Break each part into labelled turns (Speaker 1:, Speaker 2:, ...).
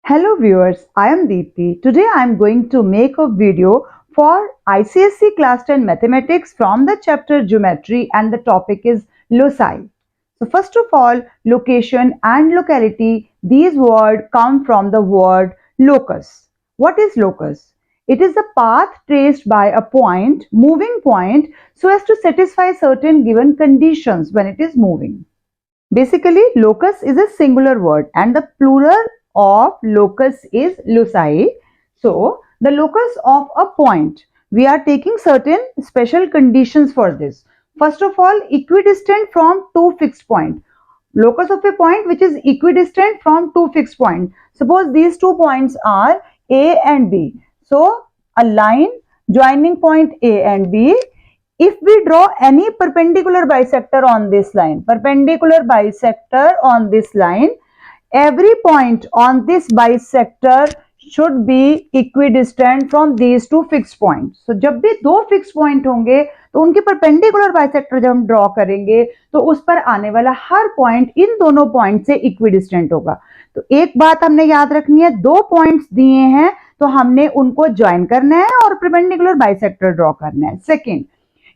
Speaker 1: Hello viewers, I am Deepti. Today I am going to make a video for ICSE Class 10 Mathematics from the chapter Geometry, and the topic is loci. So first of all, location and locality, these words come from the word locus. What is locus? It is the path traced by a point, moving point, so as to satisfy certain given conditions when it is moving. Basically, locus is a singular word and the plural of locus is loci. So, the locus of a point, we are taking certain special conditions for this. First of all, equidistant from two fixed points. Locus of a point which is equidistant from two fixed points. Suppose these 2 points are A and B. So, a line joining point A and B. If we draw any perpendicular bisector on this line, every point on this bisector should be equidistant from these two fixed points. So जब भी दो fixed point होंगे तो उनके perpendicular bisector जब हम draw करेंगे तो उस पर आने वाला हर point इन दोनों point से equidistant होगा. तो एक बात हमने याद रखनी है, दो points दिए हैं तो हमने उनको join करना है और perpendicular bisector draw करना है. Second,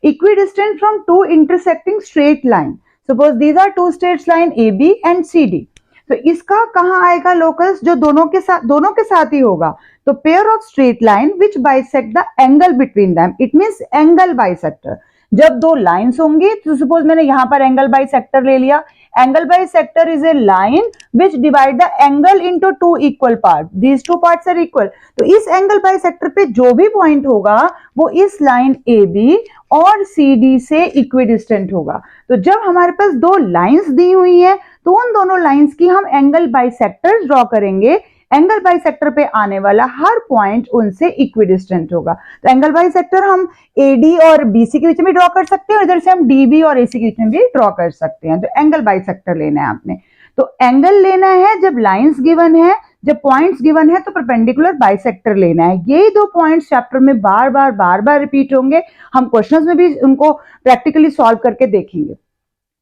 Speaker 1: equidistant from two intersecting straight line. Suppose these are two straight line AB and CD. तो इसका कहाँ आएगा लोकस? जो दोनों के साथ ही होगा. तो pair of straight line which bisect the angle between them, it means angle bisector. जब दो लाइंस होंगी तो सपोज मैंने यहां पर एंगल बाइसेक्टर ले लिया. Angle bisector is a line which divide the angle into two equal part. These two parts are equal. तो इस एंगल बाइसेक्टर पे जो भी पॉइंट होगा वो इस लाइन AB और CD से इक्विडिस्टेंट होगा. तो जब हमारे पास दो लाइंस दी हुई है तो उन दोनों लाइंस की हम एंगल बाइसेक्टर्स ड्रॉ करेंगे. एंगल बाइसेक्टर पे आने वाला हर पॉइंट उनसे इक्विडिस्टेंट होगा. तो एंगल बाइसेक्टर हम AD और BC के बीच में ड्रॉ कर सकते हैं और इधर से हम DB और AC के बीच में भी ड्रॉ कर सकते हैं. तो एंगल बाइसेक्टर लेना है आपने. तो एंगल लेना है जब लाइंस गिवन है, जब पॉइंट्स गिवन है तो परपेंडिकुलर बाइसेक्टर लेना है. यही दो पॉइंट्स चैप्टर में बार बार रिपीट होंगे. हम क्वेश्चंस में भी उनको प्रैक्टिकली सॉल्व करके देखेंगे.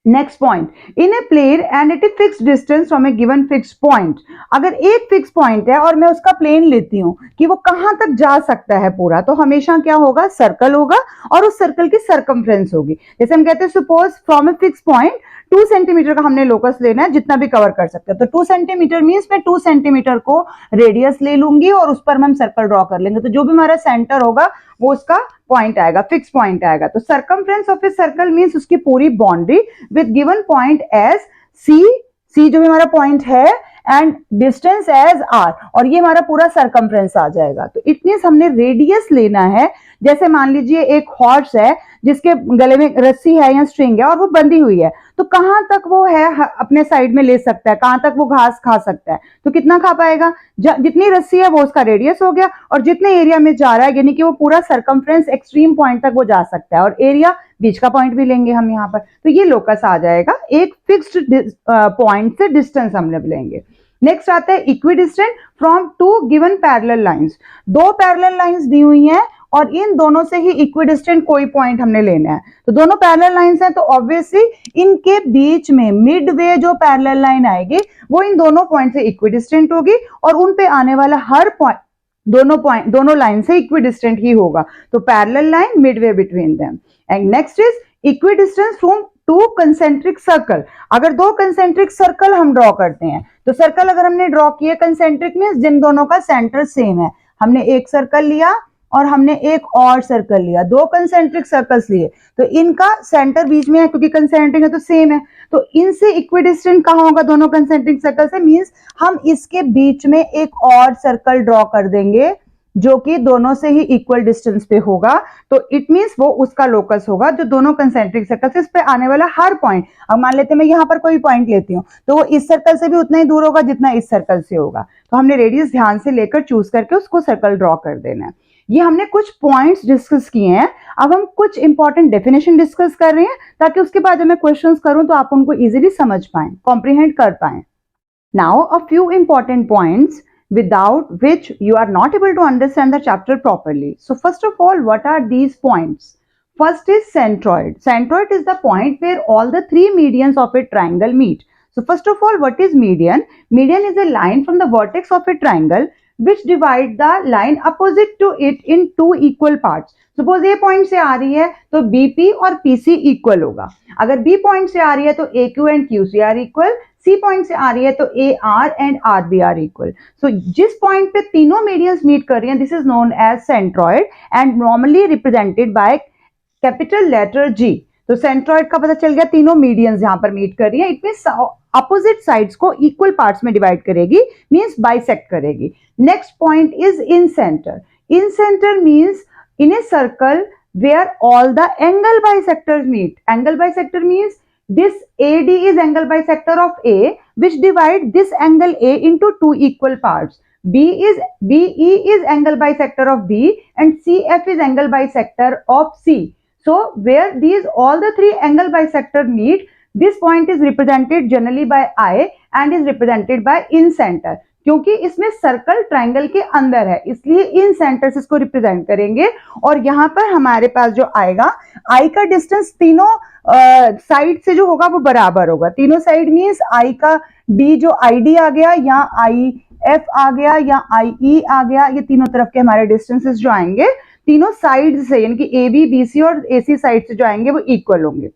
Speaker 1: Next point, in a plane and at a fixed distance from a given fixed point. अगर एक फिक्स पॉइंट है और मैं उसका प्लेन लेती हूं कि वो कहां तक जा सकता है पूरा, तो हमेशा क्या होगा? सर्कल होगा और उस सर्कल की सर्कमफ्रेंस होगी. जैसे हम कहते हैं suppose from a fix point 2 centimetre का हमने लोकस लेना है, जितना भी कवर कर सकते हैं. तो 2 सेंटीमीटर मींस मैं 2 सेंटीमीटर को रेडियस ले लूंगी और उस पर हम सर्कल ड्रॉ कर लेंगे. तो जो भी हमारा सेंटर होगा वो उसका पॉइंट आएगा, फिक्स पॉइंट आएगा. तो circumference of a circle means उसकी पूरी boundary with given point as C जो भी हमारा पॉइंट है एंड डिस्टेंस एज R, और ये हमारा पूरा सर्कमफ्रेंस आ जाएगा. तो इट मींस हमने रेडियस लेना है. जैसे मान लीजिए एक हॉर्स है जिसके गले में रस्सी है या स्ट्रिंग है और वो बंधी हुई है, तो कहां तक वो है अपने साइड में ले सकता है, कहां तक वो घास खा सकता है. तो कितना खा पाएगा? जितनी रस्सी है वो उसका रेडियस हो गया, और जितने एरिया में जा रहा है यानी कि वो पूरा सर्कमफ्रेंस एक्सट्रीम पॉइंट तक वो जा सकता है, और एरिया बीच का पॉइंट भी लेंगे हम यहाँ पर. तो ये लोकस आ जाएगा. एक फिक्स्ड पॉइंट से डिस्टेंस हम लेंगे. नेक्स्ट आता है equidistant from two given parallel lines. दो पैरेलल लाइंस दी हुई हैं और इन दोनों से ही इक्विडिस्टेंट कोई पॉइंट हमने लेना है. तो दोनों पैरेलल लाइंस हैं तो ऑब्वियसली इनके बीच में मिडवे जो पैरेलल लाइन आएगी वो इन दोनों पॉइंट से इक्विडिस्टेंट होगी और उन पे आने वाला हर पॉइंट दोनों लाइन से इक्विडिस्टेंट ही होगा. तो parallel line Midway between them. And next is equidistance from two concentric circle. अगर दो कंसेंट्रिक सर्कल हम ड्रॉ करते हैं तो सर्कल अगर हमने ड्रॉ किए कंसेंट्रिक मींस जिन दोनों का सेंटर सेम है. हमने एक सर्कल लिया और हमने एक और सर्कल लिया, दो कंसेंट्रिक सर्कल्स लिए, तो इनका सेंटर बीच में है क्योंकि कंसेंट्रिक है तो सेम है. तो इनसे इक्विडिस्टेंट कहां होगा? दोनों कंसेंट्रिक सर्कल से. मींस हम इसके बीच में एक और सर्कल ड्रॉ कर देंगे जो कि दोनों से ही इक्वल डिस्टेंस पे होगा. तो इट मींस वो उसका लोकस होगा जो दोनों कंसेंट्रिक सर्कल से इस पे आने वाला हर पॉइंट. अब मान लेते हैं मैं यहाँ पर कोई पॉइंट लेती हूँ तो वो इस सर्कल से भी उतना ही दूर होगा जितना इस सर्कल से होगा. तो हमने रेडियस ध्यान से लेकर चूज करके उसको सर्कल ड्रॉ कर देना है. ये हमने कुछ पॉइंट्स डिस्कस किए हैं. अब हम कुछ इंपॉर्टेंट डेफिनेशन डिस्कस कर रहे हैं ताकि उसके बाद जब मैं क्वेश्चंस करूं तो आप उनको इजीली समझ पाएं, कॉम्प्रिहेंड कर पाएं. Now a few important points without which you are not able to understand the chapter properly. So first of all, what are these points? First is centroid. Centroid is the point where all the three medians of a triangle meet. So first of all, what is median? Median is a line from the vertex of a triangle which divide the line opposite to it in two equal parts. Suppose A point से आ रही है तो BP और PC equal होगा. अगर B point से आ रही है तो AQ and QC are equal, C point से आ रही है तो AR and RB are equal. So जिस पॉइंट पे तीनों मीडियंस मीट कर रही हैं, this is known as centroid and normally represented by capital letter G. तो सेंट्रॉइड का पता चल गया, तीनों मीडियंस यहां पर मीट कर रही है. इट मींस अपोजिट साइड्स को इक्वल पार्ट्स में डिवाइड करेगी, मींस बाइसेक्ट करेगी. Next point is in centre. In centre means in a circle where all the angle bisectors meet. Angle bisector means this AD is angle bisector of A, which divide this angle A into two equal parts. BE is angle bisector of B and CF is angle bisector of C. So where these all the three angle bisector meet, this point is represented generally by I and is represented by in center. क्योंकि इसमें circle triangle के अंदर है, इसलिए इन centre से इसको represent करेंगे. और यहाँ पर हमारे पास जो आएगा, आई का डिस्टेंस तीनों साइड से जो होगा वो बराबर होगा. तीनों साइड मींस आई का डी जो आई डी आ गया या आई एफ आ गया या आई ई आ गया, ये तीनों तरफ के हमारे डिस्टेंसेस जो आएंगे तीनों साइड से, यानी कि ए बी बी सी और ए सी साइड से जो आएंगे वो इक्वल होंगे.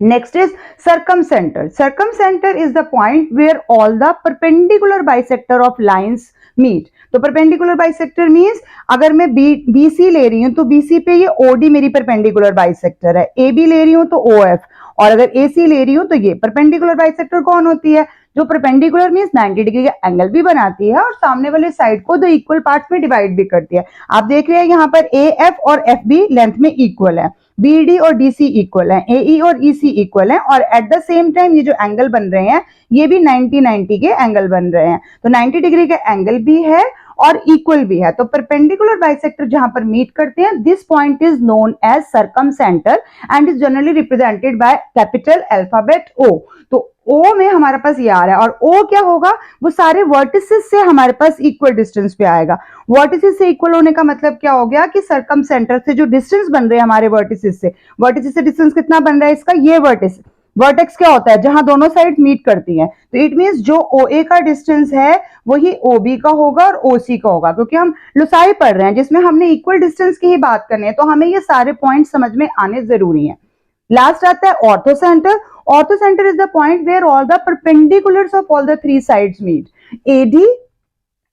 Speaker 1: Next is circumcenter. Circumcenter is the point where all the perpendicular bisector of lines meet. तो perpendicular bisector means अगर मैं BC ले रही हूं तो BC पे ये OD मेरी perpendicular bisector है, AB ले रही हूं तो OF, और अगर AC ले रही हूं तो ये perpendicular bisector कौन होती है? जो perpendicular मींस 90 डिग्री का एंगल भी बनाती है और सामने वाले साइड को दो इक्वल पार्ट्स में डिवाइड भी करती है. आप देख रहे हैं यहाँ पर AF और FB लेंथ में इक्वल है, BD और DC इक्वल है, AE और EC इक्वल है, और एट द सेम टाइम ये जो एंगल बन रहे हैं ये भी 90 के एंगल बन रहे हैं. तो 90 डिग्री का एंगल भी है और इक्वल भी है. तो परपेंडिकुलर बाइसेक्टर जहां पर मीट करते हैं, this point is known as circumcentre and is generally represented by capital alphabet O. तो O में हमारे पास ये आ रहा है, और O क्या होगा, वो सारे वर्टिसेस से हमारे पास इक्वल डिस्टेंस पे आएगा. वर्टिसेस से इक्वल होने का मतलब क्या हो गया कि सर्कमसेंटर से जो डिस्टेंस बन रहे हैं हमारे वर्टिसेस से डिस्टेंस कितना बन रहा है इसका, ये वर्टेक्स क्या होता है, जहां दोनों साइड मीट करती हैं. तो इट मींस जो OA का डिस्टेंस है वही OB का होगा और OC का होगा, क्योंकि हम लुसाई पढ़ रहे हैं जिसमें हमने इक्वल डिस्टेंस की ही बात करनी है, तो हमें ये सारे पॉइंट समझ में आने जरूरी हैं. लास्ट आता है orthocentre. Orthocentre is the point where all the perpendiculars of all the three sides meet.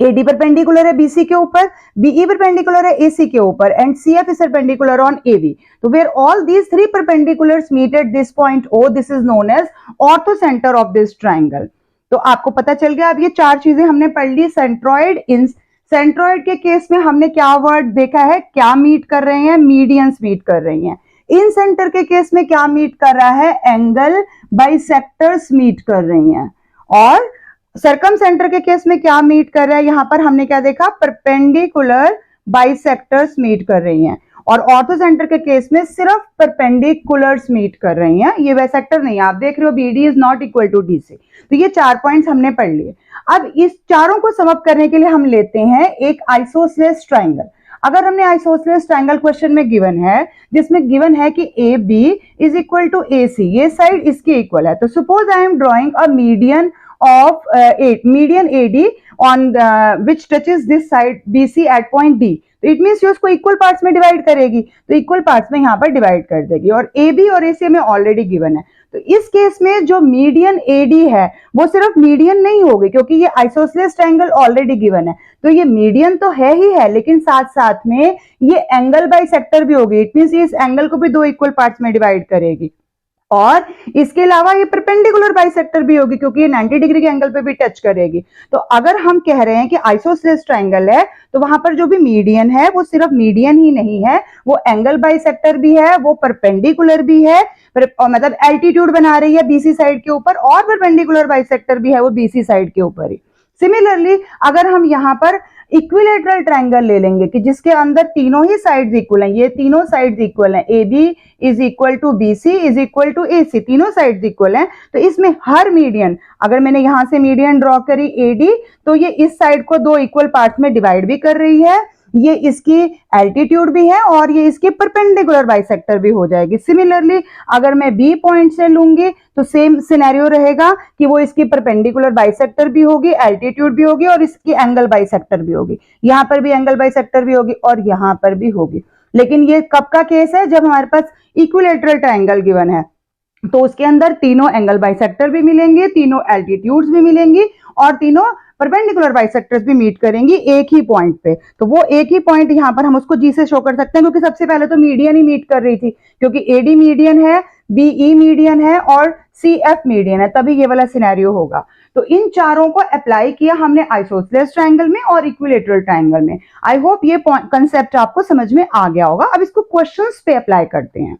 Speaker 1: AD perpendicular है BC के ऊपर, BE परपेंडिकुलर है AC के ऊपर, and CF is perpendicular on AB. तो where all these three perpendiculars meet at this point O, this is known as orthocentre of this triangle. तो आपको पता चल गया. अब ये चार चीजें हमने पढ़ ली. सेंट्रॉइड, इन सेंट्रॉइड के केस में हमने क्या वर्ड देखा है, क्या मीट कर रहे हैं, मीडियंस मीट कर रही हैं. इन सेंटर के केस में क्या मीट कर रहा है, एंगल बाइसेक्टर्स मीट कर रही हैं. और सर्कम सेंटर के केस में क्या मीट कर रहा है, यहां पर हमने क्या देखा, परपेंडिकुलर बाइसेक्टर्स मीट कर रही हैं. और ऑर्थो सेंटर के केस में सिर्फ परपेंडिकुलर्स मीट कर रही हैं, ये बाइसेक्टर नहीं है. आप देख रहे हो BD is not equal to DC. तो ये चार पॉइंट्स हमने पढ़ लिए. अब इस चारों को सम अप करने के लिए हम लेते हैं एक आइसोसेलेस ट्राइंगल. अगर हमने आइसोसेलेस ट्राइंगल क्वेश्चन में गिवन है, जिसमें गिवन है कि AB is equal to AC, ये साइड इसके इक्वल है. तो suppose I am drawing a median of median AD on which touches this side BC at point D. तो इट मीन्स ये उसको इक्वल पार्ट्स में डिवाइड करेगी, तो इक्वल पार्ट्स में यहाँ पर डिवाइड कर देगी. और AB और AC में ऑलरेडी गिवन है. तो इस केस में जो मीडियन AD है वो सिर्फ मीडियन नहीं होगी, क्योंकि ये आइसोसेलेस ट्रायंगल ऑलरेडी गिवन है. तो ये मीडियन तो है ही है, लेकिन साथ साथ में ये एंगल बाइसेक्टर भी होगी. इट मीन्स इस एंगल को भी दो इक्वल पार्ट्स में डिवाइड करेगी. और इसके अलावा ये परपेंडिकुलर बाइसेक्टर भी होगी, क्योंकि ये 90 डिग्री के एंगल पे भी टच करेगी. तो अगर हम कह रहे हैं कि आइसोसेलेस ट्रायंगल है, तो वहां पर जो भी मीडियन है वो सिर्फ मीडियन ही नहीं है, वो एंगल बाइसेक्टर भी है, वो परपेंडिकुलर भी है, मतलब एल्टीट्यूड बना रही है BC साइड के ऊपर, और परपेंडिकुलर बाइसेक्टर भी है वो BC साइड के ऊपर ही. सिमिलरली अगर हम यहाँ पर इक्विलेटरल ट्रायंगल ले लेंगे कि जिसके अंदर तीनों ही साइड्स इक्वल हैं, ये तीनों साइड्स इक्वल हैं, AB is equal to BC is equal to AC, तीनों साइड्स इक्वल हैं. तो इसमें हर मीडियन, अगर मैंने यहां से मीडियन ड्रॉ करी AD, तो ये इस साइड को दो इक्वल पार्ट्स में डिवाइड भी कर रही है, ये इसकी एल्टीट्यूड भी है और ये इसकी परपेंडिकुलर बाइसेक्टर भी हो जाएगी। सिमिलरली अगर मैं बी पॉइंट से लूंगी तो सेम सिनेरियो रहेगा कि वो इसकी परपेंडिकुलर बाइसेक्टर भी होगी, एल्टीट्यूड भी होगी और इसकी एंगल बाइसेक्टर भी होगी। यहां पर भी एंगल बाइसेक्टर भी होगी और यहां पर भी होगी। लेकिन ये कब का केस है? जब हमारे पास इक्विलेटरल ट्रायंगल गिवन है, तो उसके अंदर तीनों एंगल बाइसेक्टर भी मिलेंगे, तीनों एल्टीट्यूड्स भी मिलेंगी और तीनों परपेंडिकुलर बाइसेक्टर्स भी मीट करेंगी एक ही पॉइंट पे। तो वो एक ही पॉइंट यहाँ पर हम उसको जी से शो कर सकते हैं, क्योंकि सबसे पहले तो मीडियन ही मीट कर रही थी, क्योंकि एडी मीडियन है, बीई मीडियन है और सीएफ मीडियन है, तभी ये वाला सिनेरियो होगा। तो इन चारों को अप्लाई किया हमने आइसोसेलेस ट्रायंगल में और इक्विलेटरल ट्रायंगल में। आई होप ये कंसेप्ट आपको समझ में आ गया होगा। अब इसको क्वेश्चंस पे अप्लाई करते हैं।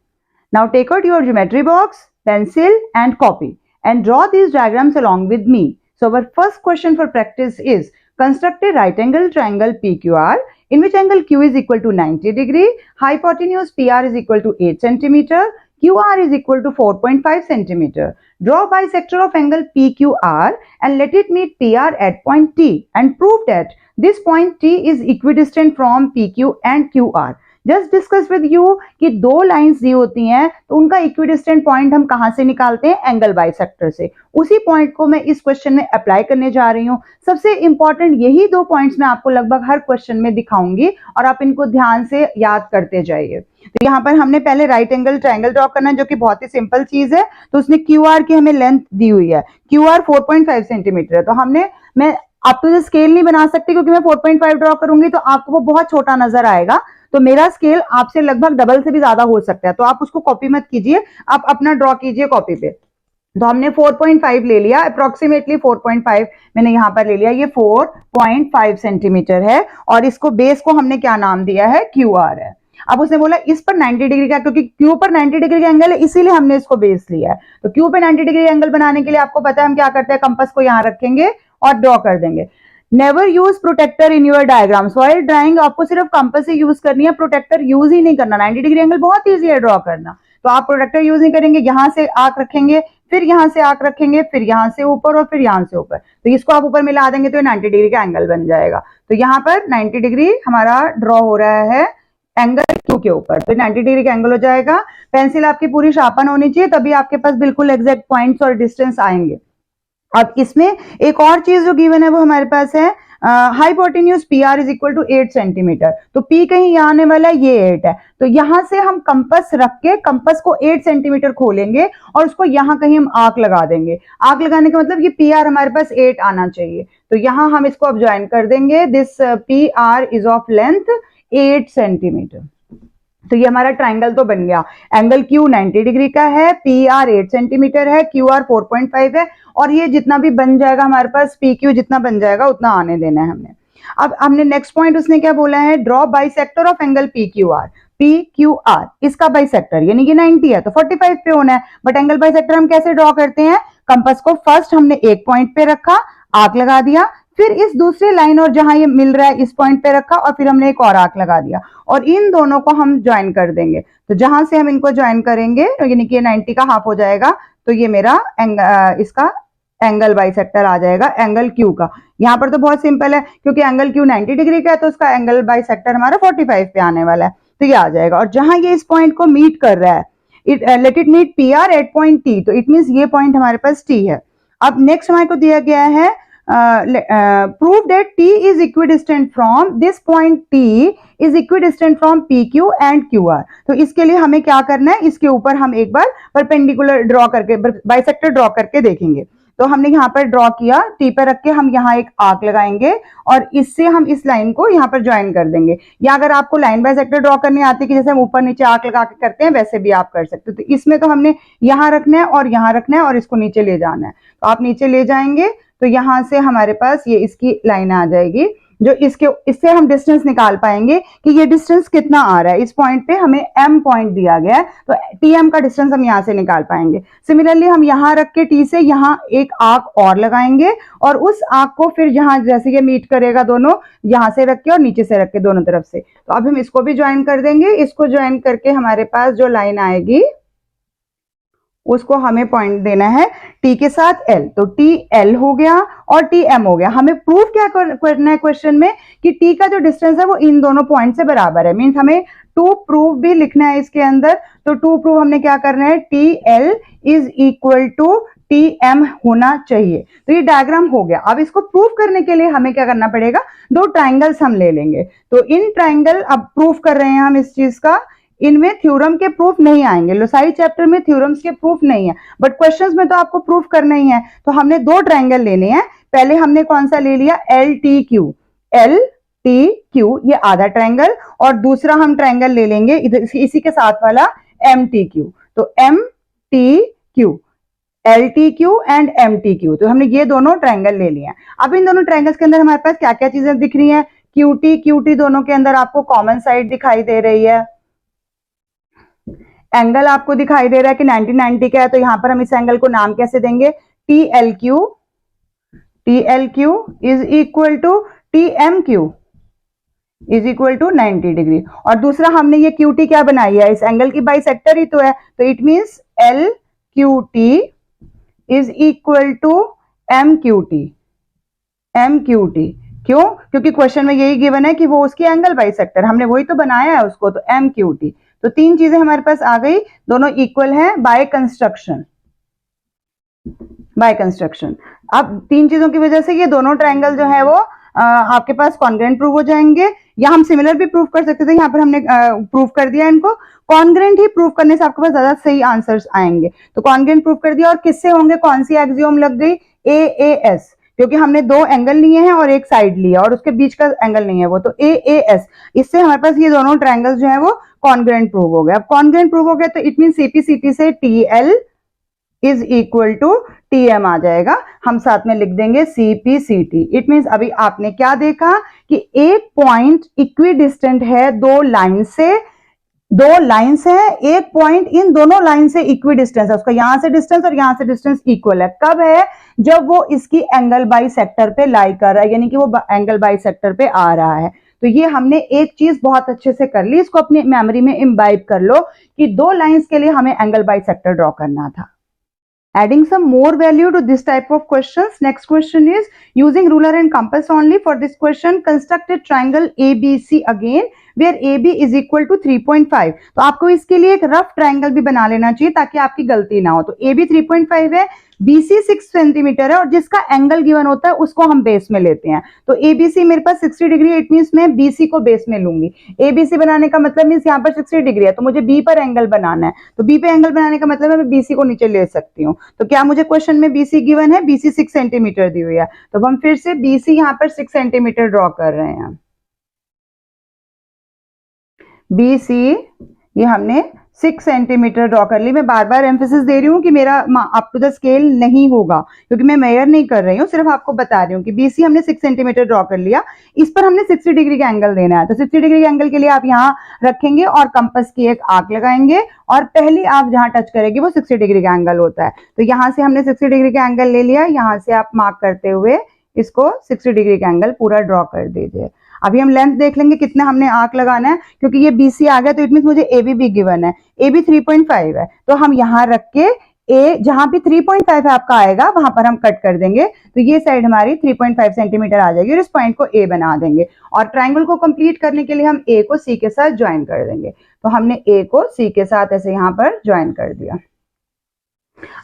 Speaker 1: Now take out your geometry box, pencil and copy and draw these diagrams along with me. So our first question for practice is, construct a right angle triangle PQR in which angle Q is equal to 90 degree, hypotenuse PR is equal to 8 centimeter, QR is equal to 4.5 centimeter. Draw bisector of angle PQR and let it meet PR at point T and prove that this point T is equidistant from PQ and QR. Just discuss with you कि दो lines दी होती हैं तो उनका equidistant point हम कहां से निकालते हैं? एंगल बाइसेक्टर से। उसी पॉइंट को मैं इस क्वेश्चन में अप्लाई करने जा रही हूं। सबसे इंपॉर्टेंट यही दो पॉइंट्स मैं आपको लगभग हर क्वेश्चन में दिखाऊंगी और आप इनको ध्यान से याद करते जाइए। तो यहाँ पर हमने पहले राइट एंगल ट्रायंगल ड्रॉ करना है, जो कि बहुत ही सिंपल चीज है। तो उसने क्यू आर की हमें लेंथ दी हुई है, क्यू आर 4.5 सेंटीमीटर है। तो मैं आप तो स्केल नहीं बना सकती, क्योंकि मैं 4.5 ड्रॉ करूंगी तो आपको वो बहुत छोटा नजर आएगा। तो मेरा स्केल आपसे लगभग डबल से भी ज्यादा हो सकता है, तो आप उसको कॉपी मत कीजिए, आप अपना ड्रॉ कीजिए कॉपी पे। तो हमने 4.5 ले लिया, अप्रोक्सीमेटली 4.5 मैंने यहाँ पर ले लिया। ये 4.5 सेंटीमीटर है और इसको बेस को हमने क्या नाम दिया है? क्यू आर है। अब उसने बोला इस पर 90 डिग्री का, क्योंकि क्यू पर 90 डिग्री का एंगल है इसीलिए हमने इसको बेस लिया है। तो क्यू पे 90 डिग्री एंगल बनाने के लिए आपको पता है हम क्या करते हैं? कंपास को यहाँ रखेंगे और ड्रॉ कर देंगे। Never use protractor in your diagrams. While drawing आपको सिर्फ कंपास ही यूज करनी है, प्रोटेक्टर यूज ही नहीं करना। 90 डिग्री एंगल बहुत ईजी है ड्रॉ करना, तो आप प्रोटेक्टर यूज नहीं करेंगे। यहां से आंख रखेंगे, फिर यहां से आंख रखेंगे, फिर यहां से ऊपर और फिर यहां से ऊपर। तो इसको आप ऊपर मिला देंगे तो 90 डिग्री का एंगल बन जाएगा। तो यहाँ पर 90 डिग्री हमारा ड्रॉ हो रहा है एंगल क्यू के ऊपर, तो 90 डिग्री का एंगल हो जाएगा। पेंसिल आपकी पूरी शार्पन होनी चाहिए, तभी आपके पास बिल्कुल एग्जैक्ट पॉइंट्स और डिस्टेंस आएंगे। अब इसमें एक और चीज जो गिवन है वो हमारे पास है, hypotenuse P R is equal to 8 centimetre. तो पी कहीं यहाँ आने वाला है, ये 8 है। तो यहां से हम कंपास रख के कंपास को 8 सेंटीमीटर खोलेंगे और उसको यहाँ कहीं हम आर्क लगा देंगे। आर्क लगाने का मतलब ये पी आर हमारे पास 8 आना चाहिए। तो यहाँ हम इसको अब ज्वाइन कर देंगे। This P R is of length 8 centimetre. तो ये हमारा ट्राइंगल तो बन गया। एंगल क्यू 90 डिग्री का है, पी आर 8 सेंटीमीटर है, क्यू आर 4.5 है और ये जितना भी बन जाएगा हमारे पास पी क्यू जितना बन जाएगा उतना आने देना है हमने। अब हमने नेक्स्ट पॉइंट उसने क्या बोला है? Draw bisector of angle P Q R. P Q R इसका बाइसेक्टर यानी कि 90 है तो 45 पे होना है। बट एंगल बाइसेक्टर हम कैसे ड्रॉ करते हैं? कंपास को फर्स्ट हमने एक पॉइंट पे रखा, आर्क लगा दिया, फिर इस दूसरी लाइन और जहां ये मिल रहा है इस पॉइंट पे रखा और फिर हमने एक और आर्क लगा दिया और इन दोनों को हम ज्वाइन कर देंगे। तो जहां से हम इनको ज्वाइन करेंगे यानी कि 90 का हाफ हो जाएगा, तो ये मेरा इसका एंगल बाइसेक्टर आ जाएगा एंगल क्यू का। यहाँ पर तो बहुत सिंपल है, क्योंकि एंगल क्यू 90 डिग्री का है तो उसका एंगल बाइसेक्टर हमारा 45 पे आने वाला है, तो ये आ जाएगा। और जहां ये इस पॉइंट को मीट कर रहा है, let it meet P R at point T, तो इट मीन्स ये पॉइंट हमारे पास टी है। अब नेक्स्ट हमारे को दिया गया है prove that T is equidistant from this point, T is equidistant from PQ and QR। तो इसके लिए हमें क्या करना है? इसके ऊपर हम एक बार परपेंडिकुलर ड्रॉ करके बाइसेक्टर ड्रॉ करके देखेंगे। तो हमने यहाँ पर ड्रॉ किया, टी पर रख के हम यहाँ एक आर्क लगाएंगे और इससे हम इस लाइन को यहाँ पर ज्वाइन कर देंगे। या अगर आपको लाइन बाइसेक्टर ड्रॉ करनी आती है कि जैसे हम ऊपर नीचे आर्क लगा के करते हैं वैसे भी आप कर सकते हो। तो इसमें तो हमने यहाँ रखना है और यहाँ रखना है और इसको नीचे ले जाना है। तो आप नीचे ले जाएंगे तो यहाँ से हमारे पास ये इसकी लाइन आ जाएगी, जो इससे हम डिस्टेंस निकाल पाएंगे कि ये डिस्टेंस कितना आ रहा है। इस पॉइंट पे हमें एम पॉइंट दिया गया है तो टी एम का डिस्टेंस हम यहाँ से निकाल पाएंगे। सिमिलरली हम यहाँ रख के टी से यहाँ एक आर्क और लगाएंगे और उस आर्क को फिर यहाँ जैसे ये मीट करेगा दोनों, यहाँ से रख के और नीचे से रख के दोनों तरफ से। तो अब हम इसको भी ज्वाइन कर देंगे। इसको ज्वाइन करके हमारे पास जो लाइन आएगी उसको हमें पॉइंट देना है टी के साथ एल, तो टी एल हो गया और टी एम हो गया। हमें प्रूफ क्या करना है क्वेश्चन में कि टी का जो डिस्टेंस है वो इन दोनों पॉइंट से बराबर है, मीन्स हमें टू प्रूफ भी लिखना है इसके अंदर। तो टू प्रूफ हमने क्या करना है, T L is equal to T M होना चाहिए। तो ये डायग्राम हो गया। अब इसको प्रूफ करने के लिए हमें क्या करना पड़ेगा, दो ट्राइंगल्स हम ले लेंगे। तो इन ट्राइंगल अब प्रूफ कर रहे हैं हम इस चीज का, इनमें थ्योरम के प्रूफ नहीं आएंगे, लोसाई चैप्टर में थ्योरम्स के प्रूफ नहीं है, बट क्वेश्चंस में तो आपको प्रूफ करना ही है। तो हमने दो ट्राइंगल लेने हैं। पहले हमने कौन सा ले लिया, L T Q, L T Q ये आधा ट्राइंगल, और दूसरा हम ट्राइंगल ले लेंगे इधर इसी के साथ वाला एम टी क्यू। तो M T Q, L T Q and M T Q, तो हमने ये दोनों ट्राइंगल ले लिए हैं। अब इन दोनों ट्राइंगल्स के अंदर हमारे पास क्या क्या चीजें दिख रही हैं, क्यू टी दोनों के अंदर आपको कॉमन साइड दिखाई दे रही है, एंगल आपको दिखाई दे रहा है कि 90 का है, तो यहां पर हम इस एंगल को नाम कैसे देंगे, T L Q is equal to T M Q is equal to 90 degree. और दूसरा हमने ये क्यू टी क्या बनाई है, इस एंगल की बाइसेक्टर ही तो है, तो it means L Q T is equal to M Q T. क्यों, क्योंकि क्वेश्चन में यही गिवन है कि वो उसकी एंगल बाइसेक्टर, हमने वही तो बनाया है उसको, तो एम क्यू टी। तो तीन चीजें हमारे पास आ गई, दोनों इक्वल हैं बाय कंस्ट्रक्शन। अब तीन चीजों की वजह से ये दोनों ट्रायंगल जो है वो आपके पास कॉन्ग्रेंट प्रूव हो जाएंगे, या हम सिमिलर भी प्रूव कर सकते थे, यहाँ पर हमने प्रूव कर दिया इनको। कॉन्ग्रेंट ही प्रूव करने से आपके पास ज्यादा सही आंसर्स आएंगे, तो कॉन्ग्रेंट प्रूव कर दिया। और किससे होंगे, कौन सी एक्सियोम लग गई, ए ए एस, क्योंकि हमने दो एंगल लिए हैं और एक साइड लिया और उसके बीच का एंगल नहीं है वो, तो ए ए एस, इससे हमारे पास ये दोनों ट्रायंगल्स जो है वो कॉन्ग्रेंट प्रूव हो गए। अब कॉन्ग्रेंट प्रूव हो गया तो इट मीन सीपी सीटी से T L is equal to T M आ जाएगा, हम साथ में लिख देंगे सीपी सीटी। इट मीन अभी आपने क्या देखा कि एक पॉइंट इक्वी डिस्टेंट है दो लाइन से, एक पॉइंट इन दोनों लाइन से इक्वी डिस्टेंस है, उसका यहां से डिस्टेंस और यहां से डिस्टेंस इक्वल है। कब है, जब वो इसकी एंगल बाई सेक्टर पे लाई कर रहा है, यानी कि वो एंगल बाई सेक्टर पे आ रहा है। तो ये हमने एक चीज बहुत अच्छे से कर ली, इसको अपनी मेमोरी में इम्बाइब कर लो कि दो लाइंस के लिए हमें एंगल बाई सेक्टर ड्रॉ करना था। Adding some more value to this type of questions. Next question is using ruler and compass only. For this question, construct a triangle ABC again, where AB is equal to 3.5. तो आपको इसके लिए एक rough triangle भी बना लेना चाहिए ताकि आपकी गलती ना हो। तो AB 3.5 है, BC 6 सेंटीमीटर है, और जिसका एंगल गिवन होता है उसको हम बेस में लेते हैं। तो ABC मेरे पास 60 डिग्री, इट मींस मैं BC को बेस में लूंगी। ABC बनाने का मतलब मींस यहाँ पर 60 डिग्री है, तो मुझे B पर एंगल बनाना है, तो B पे एंगल बनाने का मतलब है मैं BC को नीचे ले सकती हूँ। तो क्या मुझे क्वेश्चन में BC गिवन है, BC 6 सेंटीमीटर दी हुई है, तो हम फिर से BC यहाँ पर 6 सेंटीमीटर ड्रॉ कर रहे हैं। BC ये हमने 6 सेंटीमीटर ड्रॉ कर ली। मैं बार बार एम्फेसिस दे रही हूँ कि मेरा अप टू द स्केल नहीं होगा, क्योंकि मैं मेजर नहीं कर रही हूँ, सिर्फ आपको बता रही हूँ कि BC हमने 6 सेंटीमीटर ड्रॉ कर लिया, इस पर हमने 60 डिग्री का एंगल देना है। तो 60 डिग्री के एंगल के लिए आप यहाँ रखेंगे और कंपास की एक आर्क लगाएंगे, और पहली आप जहाँ टच करेंगे वो 60 डिग्री का एंगल होता है। तो यहाँ से हमने 60 डिग्री का एंगल ले लिया, यहाँ से आप मार्क करते हुए इसको 60 डिग्री का एंगल पूरा ड्रॉ कर दीजिए। अभी हम लेंथ देख लेंगे कितना हमने आर्क लगाना है, क्योंकि ये BC आ गया तो इट मीन मुझे AB भी गिवन है, AB 3.5 है, तो हम यहाँ रख के A जहां भी 3.5 है आपका आएगा वहां पर हम कट कर देंगे, तो ये साइड हमारी 3.5 सेंटीमीटर आ जाएगी और इस पॉइंट को A बना देंगे। और ट्राइंगल को कंप्लीट करने के लिए हम A को C के साथ ज्वाइन कर देंगे, तो हमने A को C के साथ ऐसे यहाँ पर ज्वाइन कर दिया।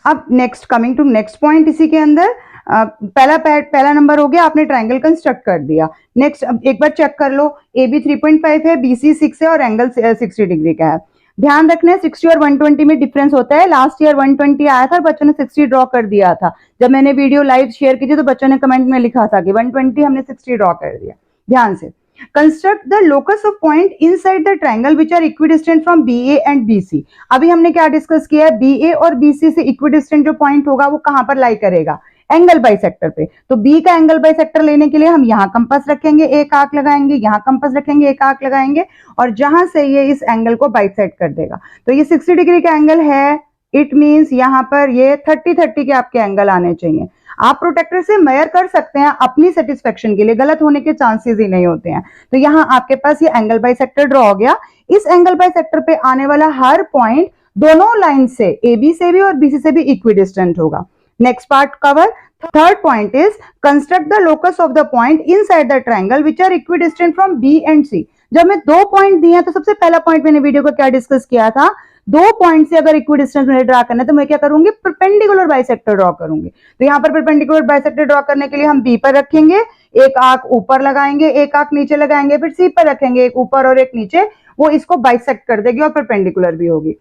Speaker 1: अब next, coming to next point, इसी के अंदर पहला नंबर हो गया, आपने ट्राइंगल कंस्ट्रक्ट कर दिया। नेक्स्ट अब एक बार चेक कर लो, AB 3.5 है, BC 6 है और एंगल 60 डिग्री का है। ध्यान रखना है 60 और 120 में डिफरेंस होता है। लास्ट ईयर 120 आया था और बच्चों ने 60 ड्रॉ कर दिया था। जब मैंने वीडियो लाइव शेयर की थी तो बच्चों ने कमेंट में लिखा था कि 120, हमने 60 ड्रॉ कर दिया। ध्यान से construct the locus of point inside the triangle which are equidistant from BA and BC। अभी हमने क्या डिस्कस किया है, BA और BC से इक्विडिस्टेंट जो पॉइंट होगा वो कहां पर लाई करेगा, एंगल बाइसेक्टर पे। तो B का एंगल बाइसेक्टर लेने के लिए हम यहाँ कंपास रखेंगे, एक आर्क लगाएंगे, यहाँ कंपास रखेंगे, एक आर्क लगाएंगे, और जहां से ये इस एंगल को बाइसेक्ट कर देगा। तो ये 60 डिग्री का एंगल है, इट मींस यहाँ पर ये 30 के आपके एंगल आने चाहिए। आप प्रोटेक्टर से मेजर कर सकते हैं अपनी सेटिस्फेक्शन के लिए, गलत होने के चांसेस ही नहीं होते हैं। तो यहाँ आपके पास ये एंगल बाइसेक्टर ड्रॉ हो गया। इस एंगल बाइसेक्टर पे आने वाला हर पॉइंट दोनों लाइन से, AB से भी और BC से भी इक्विडिस्टेंट होगा। Next part cover. Third point is construct the locus of the point inside the triangle which are equidistant from B and C। जब मैं 2 पॉइंट दिए हैं तो सबसे पहला पॉइंट मैंने वीडियो को क्या डिस्कस किया था, 2 पॉइंट से अगर इक्विडिस्टेंस मुझे ड्रा करना है तो मैं क्या करूंगी, परपेंडिकुलर बाइसेक्टर ड्रॉ करूंगी। तो यहाँ पर परपेंडिकुलर बाइसेक्टर ड्रॉ करने के लिए हम B पर रखेंगे, एक आंख ऊपर लगाएंगे, एक आंख नीचे लगाएंगे, फिर C पर रखेंगे, एक ऊपर और एक नीचे, वो इसको बाइसेक्ट कर देगी और परपेंडिकुलर भी होगी।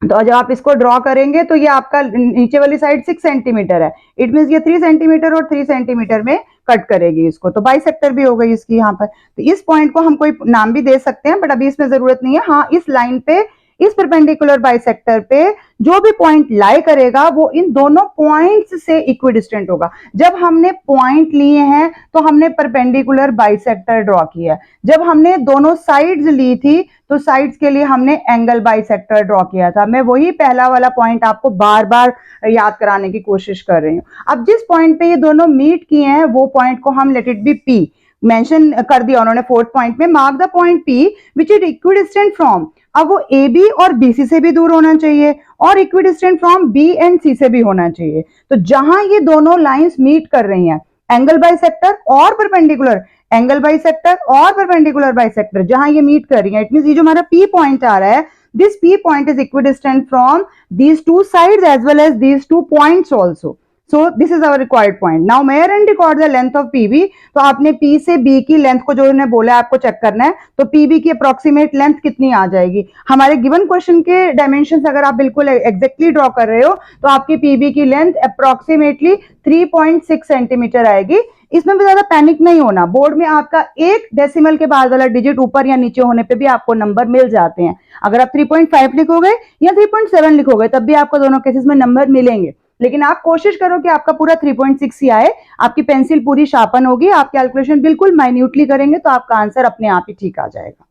Speaker 1: तो जब आप इसको ड्रॉ करेंगे तो ये आपका नीचे वाली साइड 6 सेंटीमीटर है, इट मीन ये 3 सेंटीमीटर और 3 सेंटीमीटर में कट करेगी इसको, तो बाइसेक्टर भी हो गई इसकी यहाँ पर। तो इस पॉइंट को हम कोई नाम भी दे सकते हैं, बट अभी इसमें जरूरत नहीं है। हाँ, इस लाइन पे, इस परपेंडिकुलर बाइसेक्टर पे जो भी पॉइंट लाई करेगा वो इन दोनों पॉइंट्स से इक्विडिस्टेंट होगा। जब हमने पॉइंट लिए हैं तो हमने परपेंडिकुलर बाइसेक्टर ड्रॉ किया है, जब हमने दोनों साइड्स ली थी तो साइड्स के लिए हमने एंगल बाइसेक्टर ड्रॉ किया था। मैं वही पहला वाला पॉइंट आपको बार बार याद कराने की कोशिश कर रही हूँ। अब जिस पॉइंट पे ये दोनों मीट किए हैं वो पॉइंट को हम let it be P mention कर दिया उन्होंने फोर्थ पॉइंट में, mark the point P which is equidistant from. अब वो AB और BC से भी दूर होना चाहिए और equidistant from B and C से भी होना चाहिए। तो जहां ये दोनों लाइंस मीट कर रही हैं, एंगल बाइसेक्टर और परपेंडिकुलर, एंगल बाइसेक्टर और परपेंडिकुलर बाइसेक्टर जहां ये मीट कर रही है, इट मींस ये जो हमारा P पॉइंट आ रहा है, this P point is equidistant from these two sides as well as these two points also. So this is our required point. Now measure and record the length of PB. तो आपने P से B की length को जो उन्होंने बोला आपको check करना है, तो PB की अप्रोक्सीमेट लेंथ कितनी आ जाएगी। हमारे गिवन क्वेश्चन के डायमेंशंस अगर आप बिल्कुल एग्जैक्टली ड्रॉ कर रहे हो तो आपकी PB की लेंथ अप्रोक्सीमेटली 3.6 सेंटीमीटर आएगी। इसमें भी ज्यादा पैनिक नहीं होना, बोर्ड में आपका एक डेसिमल के बाद वाला डिजिट ऊपर या नीचे होने पे भी आपको नंबर मिल जाते हैं। अगर आप 3.5 लिखोगे या 3.7 लिखोगे तब भी आपको दोनों केसेस में नंबर मिलेंगे, लेकिन आप कोशिश करो कि आपका पूरा 3.6 ही आए। आपकी पेंसिल पूरी शार्पन होगी, आप कैलकुलेशन बिल्कुल माइन्यूटली करेंगे तो आपका आंसर अपने आप ही ठीक आ जाएगा।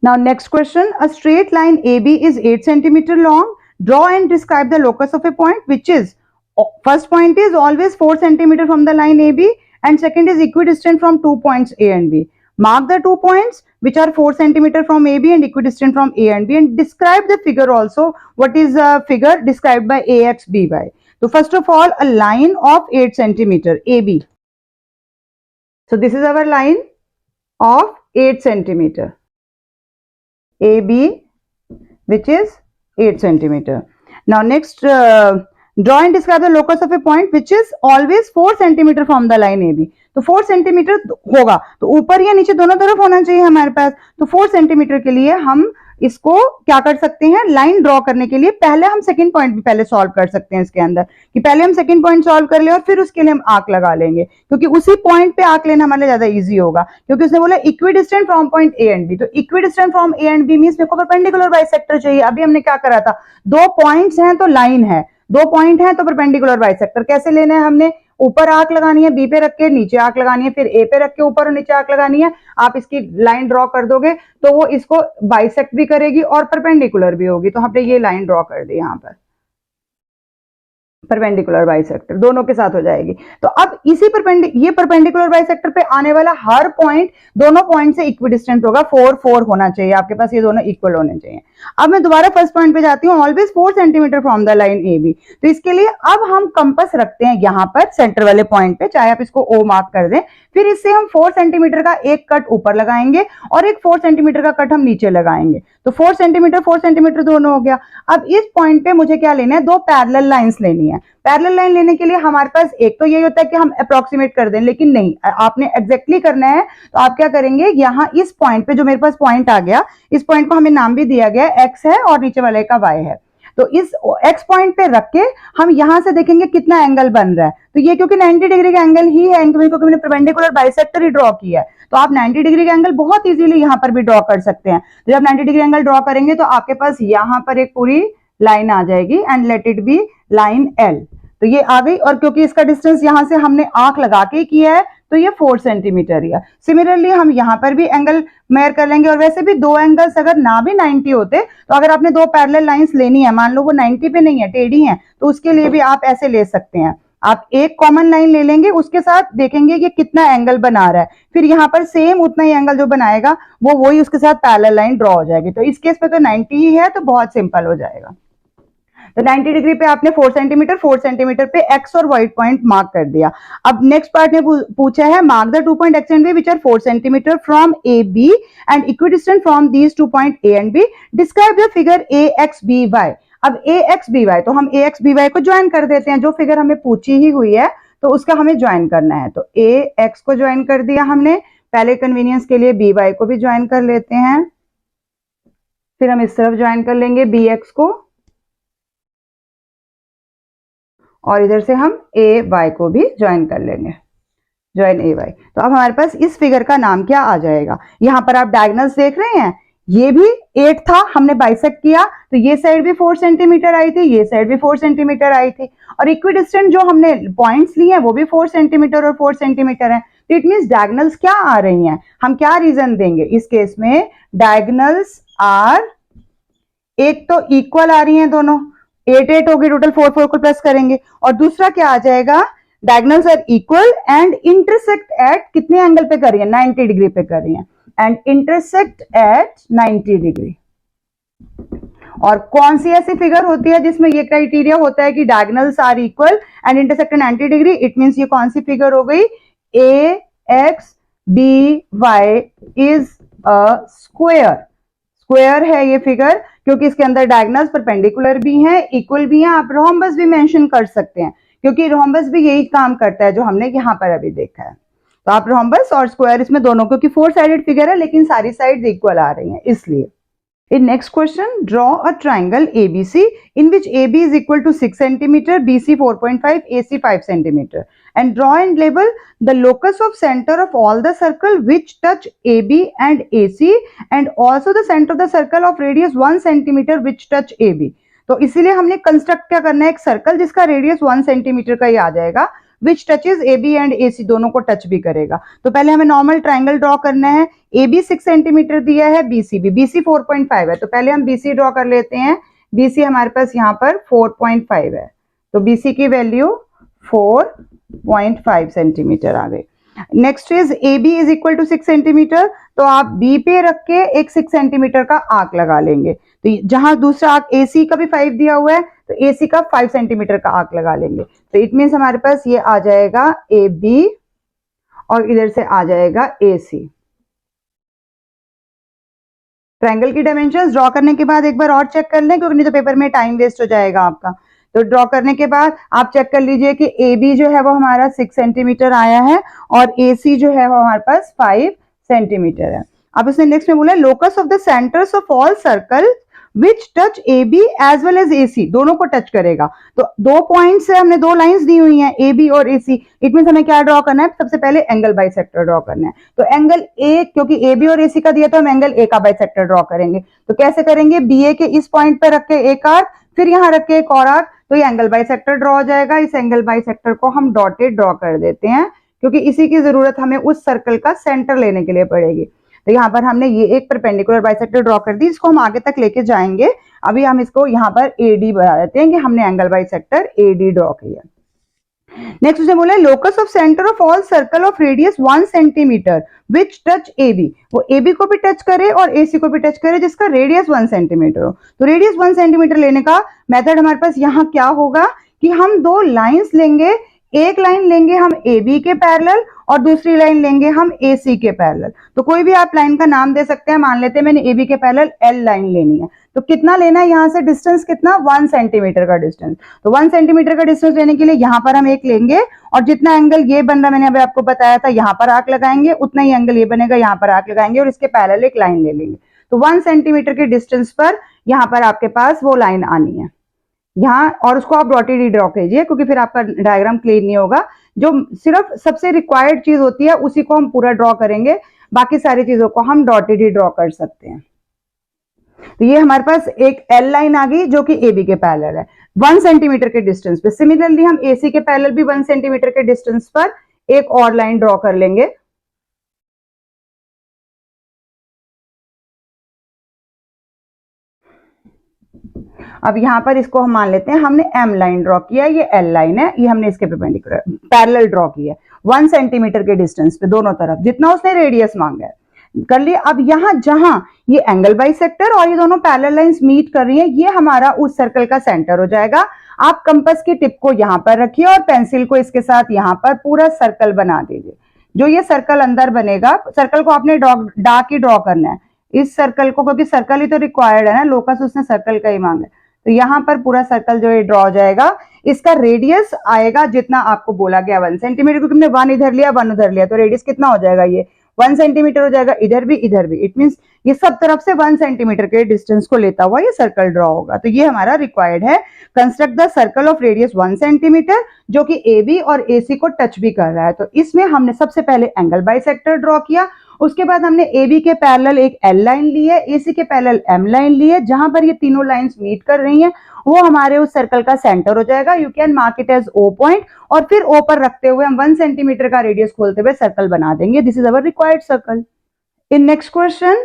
Speaker 1: Now next question, a straight line AB is 8 centimeter long. Draw and describe the locus of a point which is, first point is always 4 centimeter from the line AB and second is equidistant from 2 points A and B. Mark the 2 points which are 4 centimeter from AB and equidistant from A and B and describe the figure also. What is a figure described by AX BY? So first of all, a line of 8 centimeter AB. So this is our line of 8 centimeter AB, which is 8 centimeter. Now next, draw and describe the locus of a point which is always 4 centimeter from the line AB. तो 4 centimetre होगा तो ऊपर या नीचे दोनों तरफ होना चाहिए हमारे पास। तो 4 सेंटीमीटर के लिए हम इसको क्या कर सकते हैं, लाइन ड्रॉ करने के लिए पहले हम सेकंड पॉइंट भी पहले सॉल्व कर सकते हैं इसके अंदर, कि पहले हम सेकंड पॉइंट सॉल्व कर ले और फिर उसके लिए हम आर्क लगा लेंगे, क्योंकि उसी पॉइंट पे आर्क लेना हमारे लिए ज्यादा इजी होगा, क्योंकि उसने बोला equidistant from point A and B। तो equidistant from A and B means मेरे को परपेंडिकुलर बाइसेक्टर चाहिए। अभी हमने क्या करा था, 2 पॉइंट्स हैं तो लाइन है, 2 पॉइंट हैं तो परपेंडिकुलर बाइसेक्टर। कैसे लेना है, हमने ऊपर आर्क लगानी है B पे रख के, नीचे आर्क लगानी है, फिर A पे रख के ऊपर और नीचे आर्क लगानी है। आप इसकी लाइन ड्रॉ कर दोगे तो वो इसको बाइसेक्ट भी करेगी और परपेंडिकुलर भी होगी। तो हमने ये लाइन ड्रॉ कर दी यहाँ पर, परपेंडिकुलर बाइसेक्टर दोनों के साथ हो जाएगी। तो अब इसी परपेंडिकुलर बाइसेक्टर पे आने वाला हर पॉइंट दोनों पॉइंट से इक्विडिस्टेंट होगा, 4 4 होना चाहिए आपके पास, ये दोनों इक्वल होने चाहिए। अब मैं दोबारा फर्स्ट पॉइंट पे जाती हूँ, always 4 centimetre from the line AB। तो इसके लिए अब हम कंपास रखते हैं यहाँ पर सेंटर वाले पॉइंट पे, चाहे आप इसको O मार्क कर दें। फिर इससे हम 4 सेंटीमीटर का एक कट ऊपर लगाएंगे और एक 4 सेंटीमीटर का कट हम नीचे लगाएंगे। तो 4 सेंटीमीटर दोनों हो गया। अब इस पॉइंट पे मुझे क्या लेना है, 2 पैरेलल लाइंस लेनी है। पैरेलल लाइन लेने के लिए हमारे पास एक तो यही होता है कि हम अप्रोक्सीमेट कर दें, लेकिन नहीं, आपने एग्जैक्टली करना है। तो आप क्या करेंगे, यहाँ इस पॉइंट पे जो मेरे पास पॉइंट आ गया, इस पॉइंट को हमें नाम भी दिया गया है, x है और नीचे वाले का y है। तो इस x पॉइंट पे रख के हम यहां से देखेंगे कितना एंगल बन रहा है। तो ये क्योंकि 90 डिग्री का एंगल ही है, क्योंकि मैंने परपेंडिकुलर बाइसेक्टर ही ड्रॉ किया है, तो आप 90 डिग्री का एंगल बहुत इजीली यहाँ पर भी ड्रॉ कर सकते हैं। तो जब 90 डिग्री एंगल ड्रॉ करेंगे तो आपके पास यहाँ पर एक पूरी लाइन आ जाएगी and let it be line L। तो ये आ गई, और क्योंकि इसका डिस्टेंस यहाँ से हमने आंख लगा के किया है तो ये 4 सेंटीमीटर है। सिमिलरली हम यहाँ पर भी एंगल मेजर कर लेंगे, और वैसे भी 2 एंगल्स अगर ना भी 90 होते तो अगर आपने 2 पैरेलल लाइंस लेनी है, मान लो वो 90 पे नहीं है, टेढ़ी है, तो उसके लिए भी आप ऐसे ले सकते हैं। आप एक कॉमन लाइन ले लेंगे, उसके साथ देखेंगे कि कितना एंगल बना रहा है, फिर यहाँ पर सेम उतना ही एंगल जो बनाएगा वो वही उसके साथ पैरेलल लाइन ड्रॉ हो जाएगी। तो इस केस पे तो 90 ही है, तो बहुत सिंपल हो जाएगा। तो 90 डिग्री पे आपने 4 सेंटीमीटर पे एक्स और वाई पॉइंट मार्क कर दिया। अब नेक्स्ट पार्ट में पूछा है mark the 2 point X and B which are 4 centimetre from A B and equidistant from these 2 point A and B, describe the figure A X B Y. अब A X B Y, तो हम A X B Y को join कर देते हैं, जो figure हमें पूछी ही हुई है तो उसका हमें ज्वाइन करना है। तो ए एक्स को ज्वाइन कर दिया हमने, पहले कन्वीनियंस के लिए बी वाई को भी ज्वाइन कर लेते हैं, फिर हम इस तरफ ज्वाइन कर लेंगे बी एक्स को, और इधर से हम ए वाई को भी ज्वाइन कर लेंगे, ज्वाइन ए वाई। तो अब हमारे पास इस फिगर का नाम क्या आ जाएगा? यहां पर आप डायगोनल्स देख रहे हैं, ये भी 8 था, हमने बाइसेक्ट किया तो ये साइड भी 4 सेंटीमीटर आई थी, ये साइड भी 4 सेंटीमीटर आई थी, और इक्विडिस्टेंट जो हमने पॉइंट्स लिए हैं वो भी 4 सेंटीमीटर और 4 सेंटीमीटर है। तो इट मींस डायगोनल्स क्या आ रही हैं? हम क्या रीजन देंगे इस केस में? डायगोनल्स आर, एक तो इक्वल आ रही हैं दोनों, 8 8 होगी टोटल, 4 4 को प्लस करेंगे, और दूसरा क्या आ जाएगा? Diagonals are equal and intersect at कितने एंगल पे कर रही है? 90 डिग्री पे कर रही है, एंड इंटरसेक्ट एट 90 डिग्री। और कौन सी ऐसी फिगर होती है जिसमें ये क्राइटेरिया होता है कि diagonals are equal and intersect at 90 degree? It means ये कौन सी फिगर हो गई? A X B Y is a square. Square है ये फिगर, क्योंकि इसके अंदर डायगोनल्स परपेंडिकुलर भी हैं, इक्वल भी हैं। आप रोम्बस भी मेंशन कर सकते हैं, क्योंकि रोम्बस भी यही काम करता है जो हमने यहाँ पर अभी देखा है। तो आप रोम्बस और स्क्वायर इसमें दोनों, क्योंकि 4 साइडेड फिगर है लेकिन सारी साइड्स इक्वल आ रही हैं इसलिए। In next question, draw a triangle ABC in which AB is equal to 6 cm, BC 4.5, AC 5 cm, and draw and label the locus of center of all the circle which touch AB and AC, and also the center of the circle of radius 1 cm which touch AB. तो इसीलिए हमने construct क्या करना है? एक circle जिसका radius 1 centimetre का ही आ जाएगा, विच टचेज AB एंड AC, दोनों को टच भी करेगा। तो पहले हमें नॉर्मल ट्राइंगल ड्रॉ करना है। AB 6 सेंटीमीटर दिया है, BC भी, BC 4.5 है, तो पहले हम BC ड्रॉ कर लेते हैं। BC हमारे पास यहाँ पर 4.5 है, तो BC की वैल्यू 4.5 सेंटीमीटर आ गई। Next is AB is equal to 6 centimetre, तो आप B पे रख के एक 6 सेंटीमीटर का आर्क लगा लेंगे। तो जहां दूसरा आर्क AC का भी 5 दिया हुआ है, तो AC का 5 सेंटीमीटर का आर्क लगा लेंगे। तो इट मीन्स हमारे पास ये आ जाएगा AB और इधर से आ जाएगा AC। ट्रायंगल की डायमेंशंस ड्रॉ करने के बाद एक बार और चेक कर लें, क्योंकि नहीं तो पेपर में टाइम वेस्ट हो जाएगा आपका। तो ड्रॉ करने के बाद आप चेक कर लीजिए कि AB जो है वो हमारा 6 सेंटीमीटर आया है और AC जो है वो हमारे पास 5 सेंटीमीटर है। अब उसने नेक्स्ट में बोला locus of the centres of all circle which touch AB as well as AC, दोनों को टच करेगा। तो 2 पॉइंट्स है, हमने 2 लाइंस दी हुई हैं AB और AC। इट मींस हमें क्या ड्रॉ करना है? सबसे पहले एंगल बाइसेक्टर ड्रॉ करना है। तो एंगल A, क्योंकि AB और AC का दिया तो हम एंगल A का बाइसेक्टर ड्रॉ करेंगे। तो कैसे करेंगे? BA के इस पॉइंट पर रख के एक आर्क, फिर यहाँ रख के एक और आर्क, तो ये एंगल बाइसेक्टर ड्रॉ हो जाएगा। इस एंगल बाइसेक्टर को हम डॉटेड ड्रॉ कर देते हैं, क्योंकि इसी की जरूरत हमें उस सर्कल का सेंटर लेने के लिए पड़ेगी। तो यहाँ पर हमने ये एक परपेंडिकुलर बाइसेक्टर ड्रॉ कर दी, इसको हम आगे तक लेके जाएंगे। अभी हम इसको यहाँ पर AD बना देते हैं कि हमने एंगल बाइसेक्टर AD ड्रॉ किया। नेक्स्ट उसने बोला locus of centre of all circle of radius 1 centimetre which touch AB, वो AB को भी टच करे और AC को भी टच करे जिसका रेडियस 1 सेंटीमीटर हो। तो रेडियस 1 सेंटीमीटर लेने का मेथड हमारे पास यहाँ क्या होगा कि हम 2 लाइंस लेंगे, एक लाइन लेंगे हम AB के पैरेलल और दूसरी लाइन लेंगे हम AC के पैरेलल। तो कोई भी आप लाइन का नाम दे सकते हैं, मान लेते हैं मैंने AB के पैरेलल L लाइन लेनी है। तो कितना लेना है यहाँ से डिस्टेंस? कितना? 1 सेंटीमीटर का डिस्टेंस। तो 1 सेंटीमीटर का डिस्टेंस लेने के लिए यहाँ पर हम एक लेंगे और जितना एंगल ये बन रहा मैंने अभी आपको बताया था, यहाँ पर आर्क लगाएंगे, उतना ही एंगल ये बनेगा, यहाँ पर आर्क लगाएंगे और इसके पैरेलल एक लाइन ले लेंगे। तो 1 सेंटीमीटर के डिस्टेंस पर यहाँ पर आपके पास वो लाइन आनी है यहाँ, और उसको आप डॉटेड ही ड्रॉ कीजिए, क्योंकि फिर आपका डायग्राम क्लियर नहीं होगा। जो सिर्फ सबसे रिक्वायर्ड चीज होती है उसी को हम पूरा ड्रॉ करेंगे, बाकी सारी चीजों को हम डॉटेड ही ड्रॉ कर सकते हैं। तो ये हमारे पास एक L लाइन आ गई जो कि AB के पैरेलल है 1 सेंटीमीटर के डिस्टेंस पे। सिमिलरली हम AC के पैरेलल भी 1 सेंटीमीटर के डिस्टेंस पर एक और लाइन ड्रॉ कर लेंगे। अब यहाँ पर इसको हम मान लेते हैं हमने M लाइन ड्रॉ किया, ये L लाइन है, ये हमने इसके परपेंडिकुलर पैरेलल ड्रॉ किया 1 सेंटीमीटर के डिस्टेंस पे दोनों तरफ, जितना उसने रेडियस मांगा है। कर लिए। अब यहाँ जहां ये एंगल बाइसेक्टर और ये दोनों पैरेलल लाइंस मीट कर रही है, ये हमारा उस सर्कल का सेंटर हो जाएगा। आप कंपास की टिप को यहाँ पर रखिए और पेंसिल को इसके साथ यहाँ पर पूरा सर्कल बना दीजिए। जो ये सर्कल अंदर बनेगा, सर्कल को आपने डार्क ही ड्रॉ करना है इस सर्कल को, क्योंकि सर्कल ही तो रिक्वायर्ड है ना, लोकस उसने सर्कल का ही मांगा। तो यहाँ पर पूरा सर्कल जो है ड्रॉ हो जाएगा। इसका रेडियस आएगा जितना आपको बोला गया 1 सेंटीमीटर, क्योंकि हमने 1 इधर लिया 1 उधर लिया, तो रेडियस कितना हो जाएगा, ये 1 सेंटीमीटर हो जाएगा। इधर भी इधर भी, इट मींस ये सब तरफ से 1 सेंटीमीटर के डिस्टेंस को लेता हुआ ये सर्कल ड्रॉ होगा। तो ये हमारा रिक्वायर्ड है। Construct the circle of radius 1 centimetre, जो कि AB और AC को टच भी कर रहा है। तो इसमें हमने सबसे पहले एंगल बाइसेक्टर ड्रॉ किया, उसके बाद हमने AB के पैरेलल एक L लाइन ली है, AC के पैरेलल M लाइन ली है। जहां पर ये तीनों लाइंस मीट कर रही हैं वो हमारे उस सर्कल का सेंटर हो जाएगा। You can mark it as O point, और फिर O पर रखते हुए हम 1 सेंटीमीटर का रेडियस खोलते हुए सर्कल बना देंगे। This is our required circle. In next question,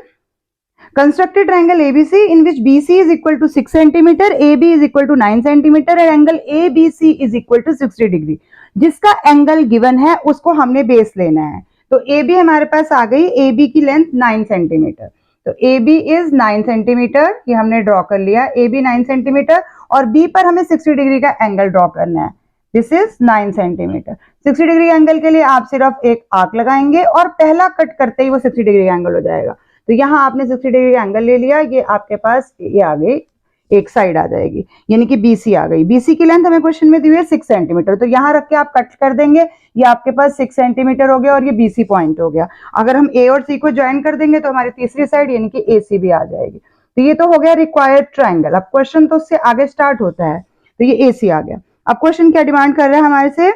Speaker 1: construct a triangle ABC in which BC is equal to 6 centimeter, AB is equal to 9 centimeter and angle ABC is equal to 60 degree। जिसका angle given है उसको हमने base लेना है। तो AB हमारे पास आ गई, AB की लेंथ 9 सेंटीमीटर, तो AB इज 9 सेंटीमीटर, ये हमने ड्रॉ कर लिया। AB 9 सेंटीमीटर और B पर हमें 60 डिग्री का एंगल ड्रॉ करना है। This is 9 centimetre. 60 degree angle के लिए आप सिर्फ एक आर्क लगाएंगे और पहला कट करते ही वो 60 डिग्री एंगल हो जाएगा। तो यहाँ आपने 60 डिग्री एंगल ले लिया, ये आपके पास ये आ गई, एक साइड आ जाएगी, यानी कि BC आ गई। BC की लेंथ हमें क्वेश्चन में दी हुई है 6 सेंटीमीटर, तो यहाँ रख के आप कट कर देंगे, ये आपके पास 6 सेंटीमीटर हो गया और ये BC पॉइंट हो गया। अगर हम A और C को ज्वाइन कर देंगे तो हमारी तीसरी साइड यानी कि AC भी आ जाएगी। तो ये तो हो गया रिक्वायर्ड ट्राइंगल। अब क्वेश्चन तो उससे आगे स्टार्ट होता है, तो ये AC आ गया। अब क्वेश्चन क्या डिमांड कर रहा है हमारे से,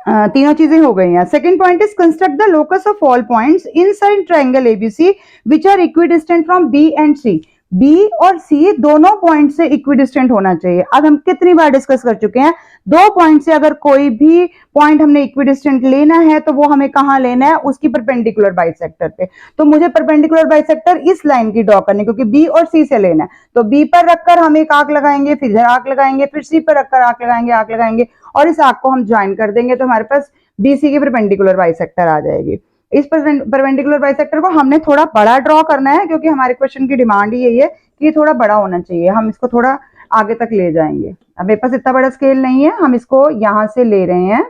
Speaker 1: तीनों चीजें हो गई हैं। Second point is construct the locus of all points inside triangle ABC which are equidistant from B and C. B और सी दोनों पॉइंट से इक्विडिस्टेंट होना चाहिए। अब हम कितनी बार डिस्कस कर चुके हैं, दो पॉइंट से अगर कोई भी पॉइंट हमने इक्विडिस्टेंट लेना है तो वो हमें कहां लेना है, उसकी परपेंडिकुलर बाइसेक्टर पे। तो मुझे परपेंडिकुलर बाइसेक्टर इस लाइन की ड्रॉ करनी, क्योंकि बी और सी से लेना है। तो बी पर रखकर हम एक आर्क लगाएंगे, फिर इधर आर्क लगाएंगे, फिर सी पर रखकर आर्क लगाएंगे और इस आर्क को हम ज्वाइन कर देंगे, तो हमारे पास BC की परपेंडिकुलर बाइसेक्टर आ जाएगी। इस परपेंडिकुलर बाइसेक्टर को हमने थोड़ा बड़ा ड्रॉ करना है, क्योंकि हमारे क्वेश्चन की डिमांड ही यही है कि ये थोड़ा बड़ा होना चाहिए। हम इसको थोड़ा आगे तक ले जाएंगे। अब मेरे पास इतना बड़ा स्केल नहीं है, हम इसको यहां से ले रहे हैं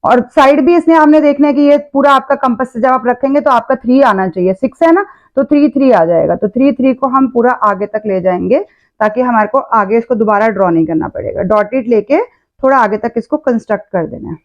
Speaker 1: और साइड भी इसने हमने देखना है कि ये पूरा आपका कंपास से जब आप रखेंगे तो आपका 3 आना चाहिए। 6 है ना, तो 3 आ जाएगा। तो 3 को हम पूरा आगे तक ले जाएंगे ताकि हमारे को आगे इसको दोबारा ड्रॉ नहीं करना पड़ेगा। डॉटेड लेके थोड़ा आगे तक इसको कंस्ट्रक्ट कर देना है।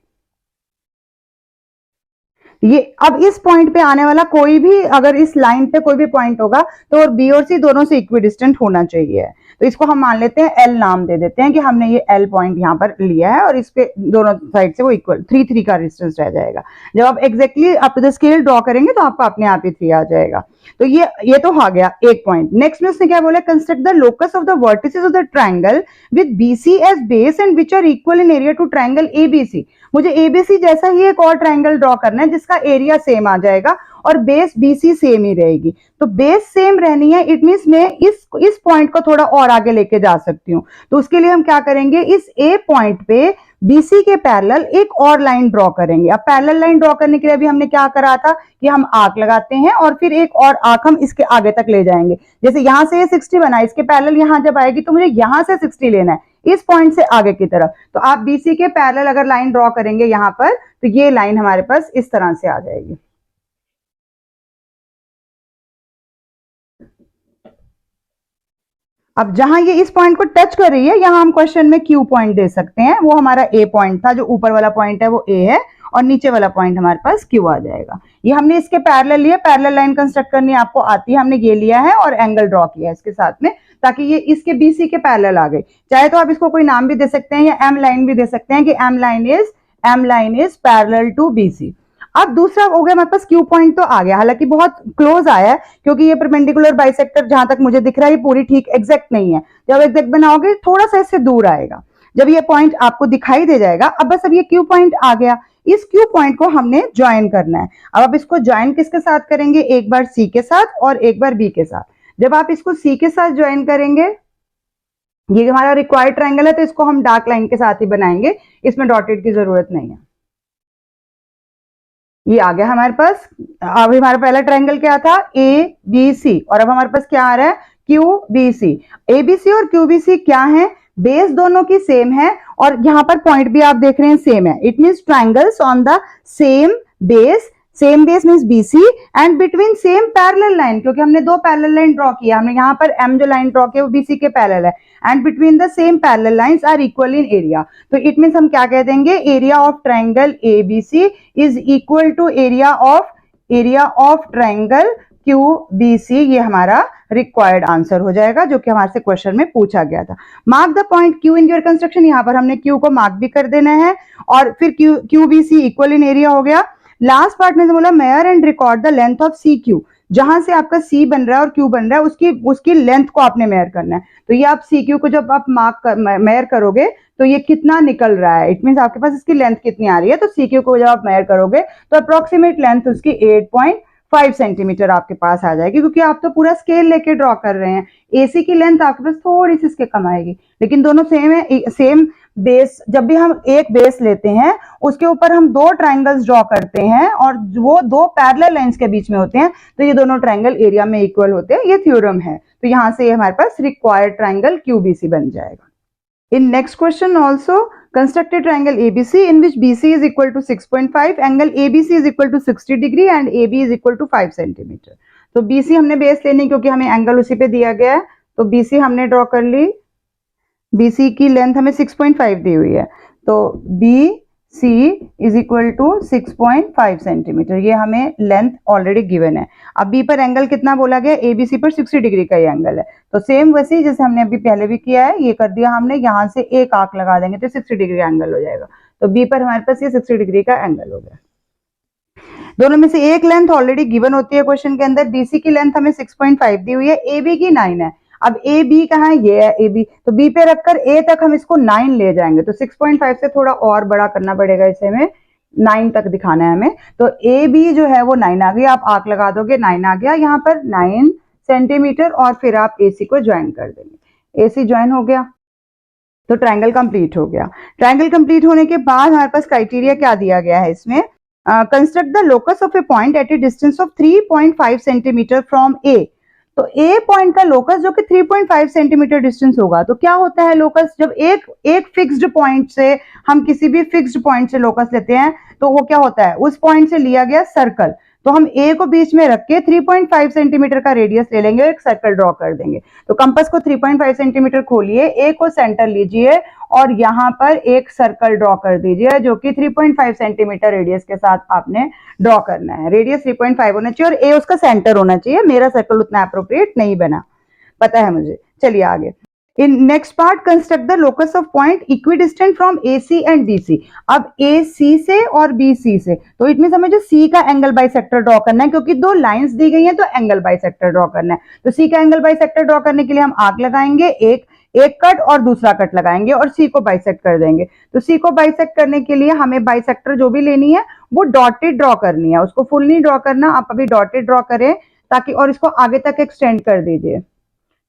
Speaker 1: ये अब इस पॉइंट पे आने वाला कोई भी, अगर इस लाइन पे कोई भी पॉइंट होगा तो B और C दोनों से इक्विडिस्टेंट होना चाहिए। तो इसको हम मान लेते हैं L नाम दे देते हैं कि हमने ये L पॉइंट यहाँ पर लिया है और इस पे दोनों साइड से वो इक्वल 3 का डिस्टेंस रह जाएगा। जब आप exactly up to the scale draw करेंगे तो आपको अपने आप ही 3 आ जाएगा। तो ये तो आ गया एक पॉइंट। नेक्स्ट में उसने क्या बोला, construct the locus of the vertices of the triangle with BC as base and which are equal in area to triangle ABC। मुझे ABC जैसा ही एक और ट्रायंगल ड्रॉ करना है जिसका एरिया सेम आ जाएगा और बेस BC सेम ही रहेगी। तो बेस सेम रहनी है, इट मींस मैं इस पॉइंट को थोड़ा और आगे लेके जा सकती हूँ। तो उसके लिए हम क्या करेंगे, इस A पॉइंट पे BC के पैरेलल एक और लाइन ड्रॉ करेंगे। अब पैरेलल लाइन ड्रॉ करने के लिए अभी हमने क्या करा था कि हम आर्क लगाते हैं और फिर एक और आर्क हम इसके आगे तक ले जाएंगे। जैसे यहां से ये 60 बना, इसके पैरेलल यहां जब आएगी तो मुझे यहां से 60 लेना है इस पॉइंट से आगे की तरफ। तो आप BC के पैरेलल अगर लाइन ड्रॉ करेंगे यहां पर, तो ये लाइन हमारे पास इस तरह से आ जाएगी। अब जहां ये इस पॉइंट को टच कर रही है, यहां हम क्वेश्चन में Q पॉइंट दे सकते हैं। वो हमारा A पॉइंट था, जो ऊपर वाला पॉइंट है वो A है और नीचे वाला पॉइंट हमारे पास Q आ जाएगा। ये हमने इसके पैरेलल लिया, पैरेलल लाइन कंस्ट्रक्ट करनी आपको आती है, हमने ये लिया है और एंगल ड्रॉ किया है इसके साथ में, ताकि ये इसके BC के पैरेलल आ गई। चाहे तो आप इसको कोई नाम भी दे सकते हैं या M लाइन भी दे सकते हैं कि M line is parallel to BC। अब दूसरा हो गया हमारे पास Q पॉइंट तो आ गया, हालांकि बहुत क्लोज आया है क्योंकि ये परपेंडिकुलर बाइसेक्टर जहां तक मुझे दिख रहा है ये पूरी ठीक एग्जैक्ट नहीं है। जब एग्जैक्ट बनाओगे थोड़ा सा इससे दूर आएगा, जब ये पॉइंट आपको दिखाई दे जाएगा। अब बस अब ये Q पॉइंट आ गया, इस Q पॉइंट को हमने ज्वाइन करना है। अब आप इसको ज्वाइन किसके साथ करेंगे, एक बार C के साथ और एक बार B के साथ। जब आप इसको C के साथ ज्वाइन करेंगे, ये हमारा रिक्वायर्ड ट्रायंगल है तो इसको हम डार्क लाइन के साथ ही बनाएंगे, इसमें डॉटेड की जरूरत नहीं है। ये आ गया हमारे पास। अब हमारा पहला ट्रायंगल क्या था, ए बी सी, और अब हमारे पास क्या आ रहा है, Q B C. A B C और क्यू बी सी क्या है, बेस दोनों की सेम है और यहाँ पर पॉइंट भी आप देख रहे हैं सेम है। It means triangles on the same base, same base means BC, and between same parallel line, क्योंकि हमने दो पैरेलल लाइन ड्रॉ किया, हमने यहाँ पर एम जो लाइन ड्रॉ किया वो बीसी के पैरेलल है, and between the same parallel lines are equal in area. तो इट मीन्स हम क्या कह देंगे, area of triangle A B C is equal to area of triangle Q B C. ये हमारा रिक्वायर्ड आंसर हो जाएगा जो कि हमारे से क्वेश्चन में पूछा गया था। Mark the point Q in your construction, यहाँ पर हमने क्यू को मार्क भी कर देना है, और फिर Q B C equal in area हो गया। लास्ट पार्ट में बोला measure and record the length of C Q, जहां से आपका सी बन रहा है और क्यू बन रहा है उसकी लेंथ को आपने मेयर करना है। तो ये आप सी क्यू को जब आप मेयर करोगे तो ये कितना निकल रहा है, इट मीन आपके पास इसकी लेंथ कितनी आ रही है। तो सी क्यू को जब आप मेयर करोगे तो अप्रोक्सीमेट लेंथ उसकी 8.5 सेंटीमीटर आपके पास आ जाएगी, क्योंकि आप तो पूरा स्केल लेके ड्रॉ कर रहे हैं। एसी की लेंथ आपके पास थोड़ी सी इसके कम आएगी, लेकिन दोनों सेम है, सेम बेस। जब भी हम एक बेस लेते हैं उसके ऊपर हम दो ट्राइंगल्स ड्रॉ करते हैं और वो दो पैरेलल लाइंस के बीच में होते हैं, तो ये दोनों ट्राइंगल एरिया में इक्वल होते हैं। ये थ्योरम है, तो यहां से हमारे पास रिक्वायर्ड ट्राइंगल क्यूबीसी बन जाएगा। In next question also, construct a triangle ABC in which BC is equal to 6.5, angle ABC is equal to 60 degree and AB is equal to 5 centimeter. तो BC हमने base लेनी क्योंकि हमें angle उसी पे दिया गया है, तो BC हमने ड्रॉ कर ली। BC की लेंथ हमें 6.5 दी हुई है, तो BC is equal to 6.5 centimetre, ये हमें लेंथ ऑलरेडी गिवन है। अब B पर एंगल कितना बोला गया, ABC पर 60 डिग्री का ये एंगल है, तो सेम वैसे ही जैसे हमने अभी पहले भी किया है, ये कर दिया हमने, यहाँ से एक आर्क लगा देंगे तो 60 डिग्री एंगल हो जाएगा। तो B पर हमारे पास ये 60 डिग्री का एंगल हो गया। दोनों में से एक लेंथ ऑलरेडी गिवन होती है क्वेश्चन के अंदर। BC की लेंथ हमें 6.5 दी हुई है, AB की 9 है। अब ए बी कहाँ है, ये है ए बी, तो बी पे रखकर ए तक हम इसको 9 ले जाएंगे, तो 6.5 से थोड़ा और बड़ा करना पड़ेगा, इसे हमें 9 तक दिखाना है हमें। तो ए बी जो है वो 9 आ गई, आप आर्क लगा दोगे 9 आ गया यहाँ पर 9 सेंटीमीटर, और फिर आप AC को ज्वाइन कर देंगे। AC ज्वाइन हो गया तो ट्राइंगल कंप्लीट हो गया। ट्राइंगल कंप्लीट होने के बाद हमारे पास क्राइटेरिया क्या दिया गया है इसमें, construct the locus of a point at a distance of 3.5 centimetre from A. तो ए पॉइंट का लोकस जो कि 3.5 सेंटीमीटर डिस्टेंस होगा, तो क्या होता है लोकस, जब एक फिक्स्ड पॉइंट से हम किसी भी फिक्स्ड पॉइंट से लोकस लेते हैं तो वो क्या होता है, उस पॉइंट से लिया गया सर्कल, तो हम ए को बीच में रख के 3.5 सेंटीमीटर का रेडियस ले लेंगे, एक सर्कल ड्रॉ कर देंगे। तो कंपास को 3.5 सेंटीमीटर खोलिए, ए को सेंटर लीजिए और यहाँ पर एक सर्कल ड्रॉ कर दीजिए जो कि 3.5 सेंटीमीटर रेडियस के साथ आपने ड्रॉ करना है। रेडियस 3.5 होना चाहिए और ए उसका सेंटर होना चाहिए। मेरा सर्कल उतना अप्रोप्रिएट नहीं बना, पता है मुझे। चलिए आगे। In next part, construct the locus of point equidistant from AC and BC. अब AC से और BC से, तो इट मीन हमें जो C का एंगल बाइसेक्टर ड्रॉ करना है, क्योंकि दो लाइंस दी गई हैं तो एंगल बाइसेक्टर ड्रॉ करना है। तो C का एंगल बाइसेक्टर ड्रॉ करने के लिए हम आर्क लगाएंगे, एक कट और दूसरा कट लगाएंगे और C को बाइसेक्ट कर देंगे। तो C को बाइसेक्ट करने के लिए हमें बाइसेक्टर जो भी लेनी है वो डॉटेड ड्रॉ करनी है, उसको फुल नहीं ड्रॉ करना। आप अभी डॉटेड ड्रॉ करें ताकि, और इसको आगे तक एक्सटेंड कर दीजिए,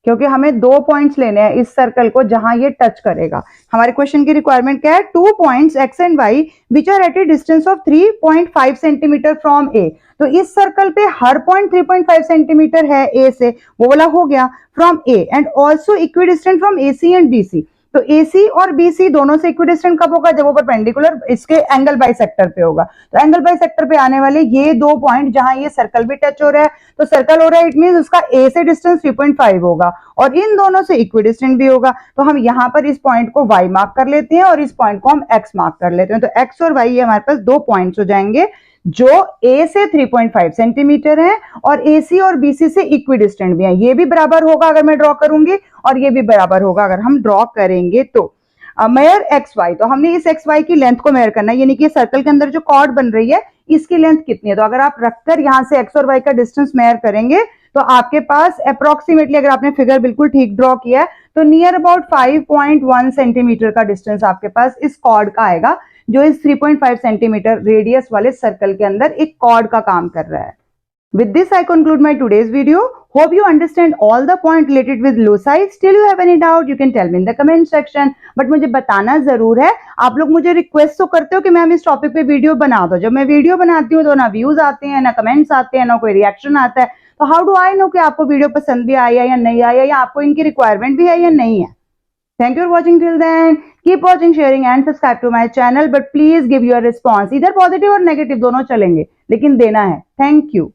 Speaker 1: क्योंकि हमें 2 पॉइंट्स लेने हैं इस सर्कल को जहां ये टच करेगा। हमारे क्वेश्चन की रिक्वायरमेंट क्या है, 2 points x and y which are at a distance of 3.5 centimetre from A. तो इस सर्कल पे हर पॉइंट 3.5 सेंटीमीटर है ए से, वो वाला हो गया from A, and also equidistant from AC and BC। तो AC और BC दोनों से इक्विडिस्टेंट कब होगा, जब वो परपेंडिकुलर इसके एंगल बाइसेक्टर पे होगा। तो एंगल बाइसेक्टर पे आने वाले ये 2 पॉइंट जहां ये सर्कल भी टच हो रहा है, तो सर्कल हो रहा है, इट मींस उसका A से डिस्टेंस 3.5 होगा और इन दोनों से इक्विडिस्टेंट भी होगा। तो हम यहाँ पर इस पॉइंट को Y मार्क कर लेते हैं और इस पॉइंट को हम X मार्क कर लेते हैं। तो X और Y ये हमारे पास 2 पॉइंट्स हो जाएंगे जो A से 3.5 सेंटीमीटर है और AC और BC से इक्विडिस्टेंट भी है। ये भी बराबर होगा अगर मैं ड्रॉ करूंगी और ये भी बराबर होगा अगर हम ड्रॉ करेंगे। तो मेयर XY, तो हमने इस XY की लेंथ को मेयर करना है, यानी कि सर्कल के अंदर जो कॉर्ड बन रही है इसकी लेंथ कितनी है। तो अगर आप रखकर यहाँ से X और Y का डिस्टेंस मेयर करेंगे तो आपके पास अप्रोक्सीमेटली, अगर आपने फिगर बिल्कुल ठीक ड्रॉ किया है, तो नियर अबाउट 5.1 सेंटीमीटर का डिस्टेंस आपके पास इस कॉर्ड का आएगा, जो इस 3.5 सेंटीमीटर रेडियस वाले सर्कल के अंदर एक कॉर्ड का काम कर रहा है। With this, I conclude my today's video. Hope you understand all the point related with loci. Still you have any doubt, you can tell me in the comment section. But मुझे बताना जरूर है, आप लोग मुझे रिक्वेस्ट तो करते हो कि मैम इस टॉपिक पे वीडियो बना दो। जब मैं वीडियो बनाती हूँ तो ना व्यूज आते हैं, ना कमेंट्स आते हैं, ना कोई रिएक्शन आता है। तो हाउ डू आई नो कि आपको वीडियो पसंद भी आया या नहीं आया, या आपको इनकी रिक्वायरमेंट भी है या नहीं है। Thank you for watching till then. Keep watching, sharing and subscribe to my channel. But please give your response. Either positive or negative दोनों चलेंगे, लेकिन देना है। Thank you.